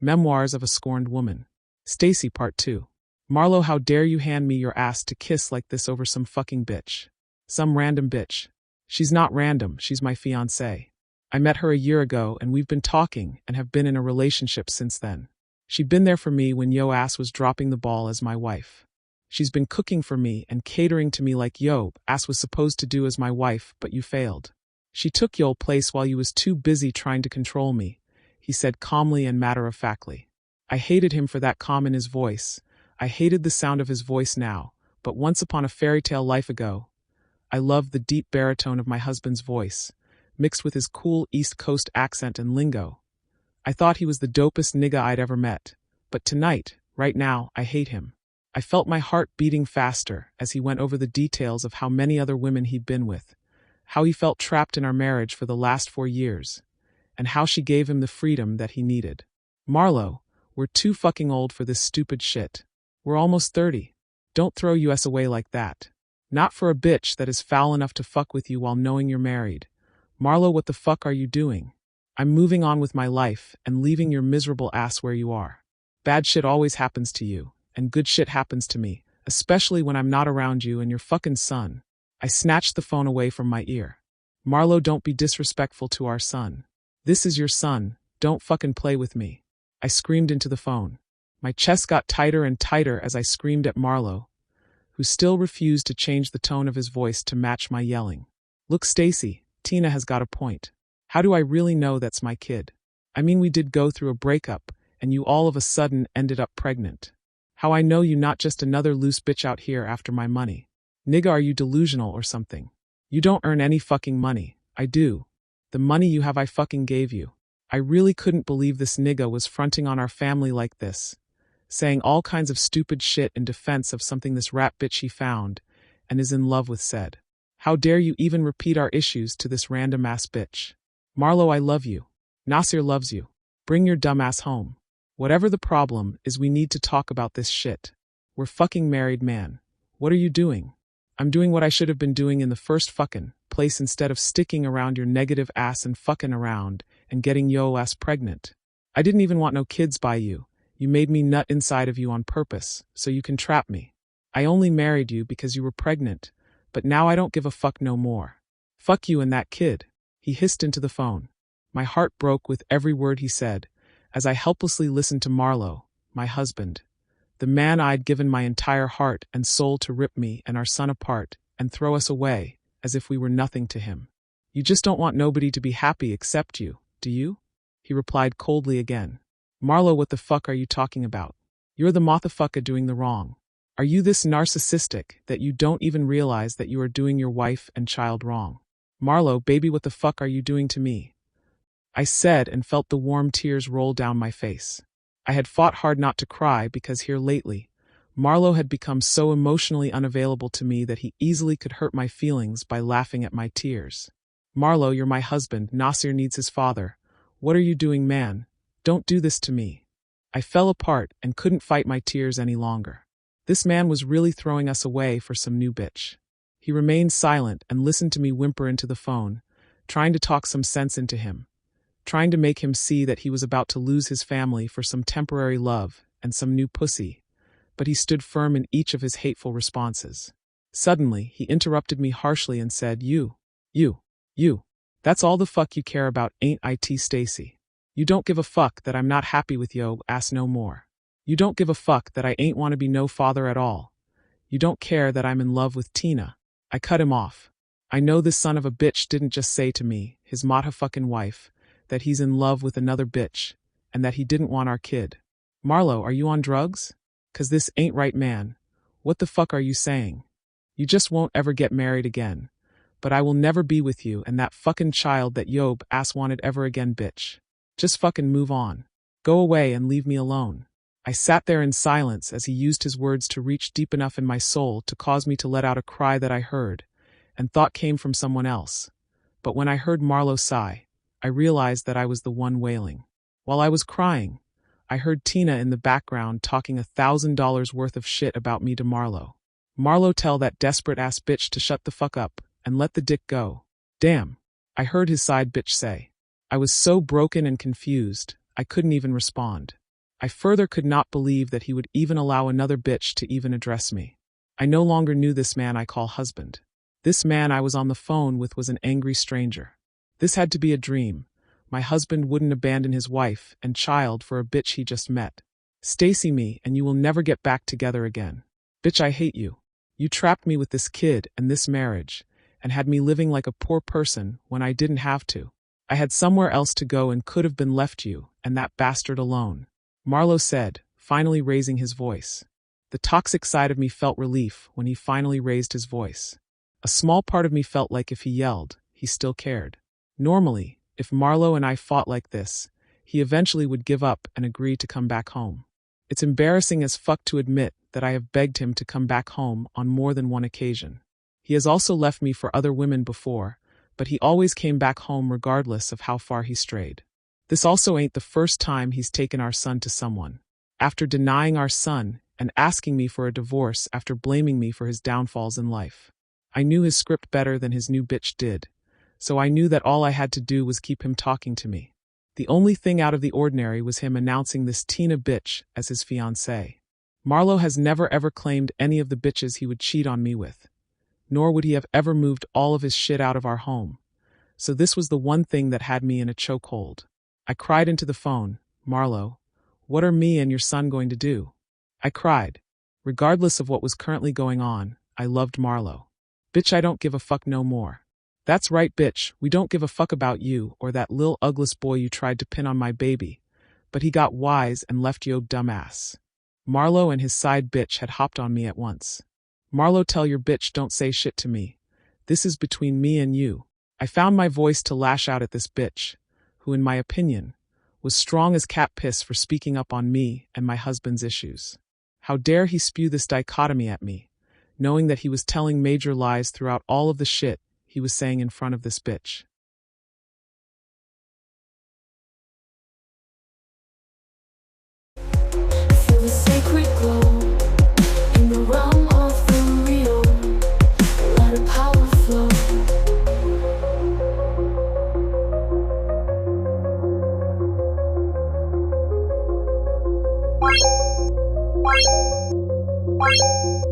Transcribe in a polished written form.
Memoirs of a Scorned Woman. Stacey Part 2. Marlo, how dare you hand me your ass to kiss like this over some fucking bitch. Some random bitch. She's not random, she's my fiancée. I met her a year ago and we've been talking and have been in a relationship since then. She'd been there for me when yo ass was dropping the ball as my wife. She's been cooking for me and catering to me like yo ass was supposed to do as my wife, but you failed. She took yo place while you was too busy trying to control me, he said calmly and matter-of-factly. I hated him for that calm in his voice. I hated the sound of his voice now, but once upon a fairy tale life ago, I loved the deep baritone of my husband's voice, mixed with his cool East Coast accent and lingo. I thought he was the dopest nigga I'd ever met, but tonight, right now, I hate him. I felt my heart beating faster as he went over the details of how many other women he'd been with, how he felt trapped in our marriage for the last 4 years, and how she gave him the freedom that he needed. Marlo, we're too fucking old for this stupid shit. We're almost 30. Don't throw us away like that. Not for a bitch that is foul enough to fuck with you while knowing you're married. Marlo, what the fuck are you doing? I'm moving on with my life and leaving your miserable ass where you are. Bad shit always happens to you, and good shit happens to me, especially when I'm not around you and your fucking son. I snatched the phone away from my ear. Marlo, don't be disrespectful to our son. This is your son, don't fucking play with me. I screamed into the phone. My chest got tighter and tighter as I screamed at Marlo, who still refused to change the tone of his voice to match my yelling. Look, Stacey, Tina has got a point. How do I really know that's my kid? I mean, we did go through a breakup, and you all of a sudden ended up pregnant. How I know you not just another loose bitch out here after my money? Nigga, are you delusional or something? You don't earn any fucking money. I do. The money you have I fucking gave you. I really couldn't believe this nigga was fronting on our family like this, saying all kinds of stupid shit in defense of something this rat bitch he found and is in love with said. How dare you even repeat our issues to this random ass bitch? Marlo, I love you. Nasir loves you. Bring your dumb ass home. Whatever the problem is, we need to talk about this shit. We're fucking married, man. What are you doing? I'm doing what I should have been doing in the first fucking place instead of sticking around your negative ass and fucking around and getting yo ass pregnant. I didn't even want no kids by you. You made me nut inside of you on purpose, so you can trap me. I only married you because you were pregnant, but now I don't give a fuck no more. Fuck you and that kid. He hissed into the phone. My heart broke with every word he said, as I helplessly listened to Marlo, my husband, the man I'd given my entire heart and soul to, rip me and our son apart and throw us away as if we were nothing to him. You just don't want nobody to be happy except you, do you? He replied coldly again. Marlo, what the fuck are you talking about? You're the motherfucker doing the wrong. Are you this narcissistic that you don't even realize that you are doing your wife and child wrong? Marlo, baby, what the fuck are you doing to me? I said and felt the warm tears roll down my face. I had fought hard not to cry because here lately, Marlo had become so emotionally unavailable to me that he easily could hurt my feelings by laughing at my tears. Marlo, you're my husband. Nasir needs his father. What are you doing, man? Don't do this to me. I fell apart and couldn't fight my tears any longer. This man was really throwing us away for some new bitch. He remained silent and listened to me whimper into the phone, trying to talk some sense into him, trying to make him see that he was about to lose his family for some temporary love and some new pussy, but he stood firm in each of his hateful responses. Suddenly, he interrupted me harshly and said, You. That's all the fuck you care about, ain't it, Stacey? You don't give a fuck that I'm not happy with yo ass no more. You don't give a fuck that I ain't wanna be no father at all. You don't care that I'm in love with Tina. I cut him off. I know this son of a bitch didn't just say to me, his motherfucking wife, that he's in love with another bitch, and that he didn't want our kid. Marlo, are you on drugs? 'Cause this ain't right, man. What the fuck are you saying? You just won't ever get married again. But I will never be with you and that fucking child that Yob ass wanted ever again, bitch. Just fucking move on. Go away and leave me alone. I sat there in silence as he used his words to reach deep enough in my soul to cause me to let out a cry that I heard and thought came from someone else. But when I heard Marlo sigh, I realized that I was the one wailing. While I was crying, I heard Tina in the background talking $1,000 worth of shit about me to Marlo. Marlo, tell that desperate ass bitch to shut the fuck up and let the dick go. Damn, I heard his side bitch say. I was so broken and confused, I couldn't even respond. I further could not believe that he would even allow another bitch to even address me. I no longer knew this man I call husband. This man I was on the phone with was an angry stranger. This had to be a dream. My husband wouldn't abandon his wife and child for a bitch he just met. Stacey me and you will never get back together again. Bitch, I hate you. You trapped me with this kid and this marriage, and had me living like a poor person when I didn't have to. I had somewhere else to go and could have been left you and that bastard alone. Marlo said, finally raising his voice. The toxic side of me felt relief when he finally raised his voice. A small part of me felt like if he yelled, he still cared. Normally, if Marlo and I fought like this, he eventually would give up and agree to come back home. It's embarrassing as fuck to admit that I have begged him to come back home on more than one occasion. He has also left me for other women before, but he always came back home regardless of how far he strayed. This also ain't the first time he's taken our son to someone. After denying our son and asking me for a divorce after blaming me for his downfalls in life. I knew his script better than his new bitch did, so I knew that all I had to do was keep him talking to me. The only thing out of the ordinary was him announcing this Tina bitch as his fiancée. Marlo has never ever claimed any of the bitches he would cheat on me with, nor would he have ever moved all of his shit out of our home. So this was the one thing that had me in a chokehold. I cried into the phone, Marlo, what are me and your son going to do? I cried. Regardless of what was currently going on, I loved Marlo. Bitch, I don't give a fuck no more. That's right, bitch, we don't give a fuck about you or that lil ugless boy you tried to pin on my baby, but he got wise and left yo dumbass. Marlo and his side bitch had hopped on me at once. Marlo, tell your bitch don't say shit to me. This is between me and you. I found my voice to lash out at this bitch, who in my opinion, was strong as cat piss for speaking up on me and my husband's issues. How dare he spew this dichotomy at me, knowing that he was telling major lies throughout all of the shit he was saying in front of this bitch. Feel the sacred glow in the realm of the real. Let a power flow. Bye.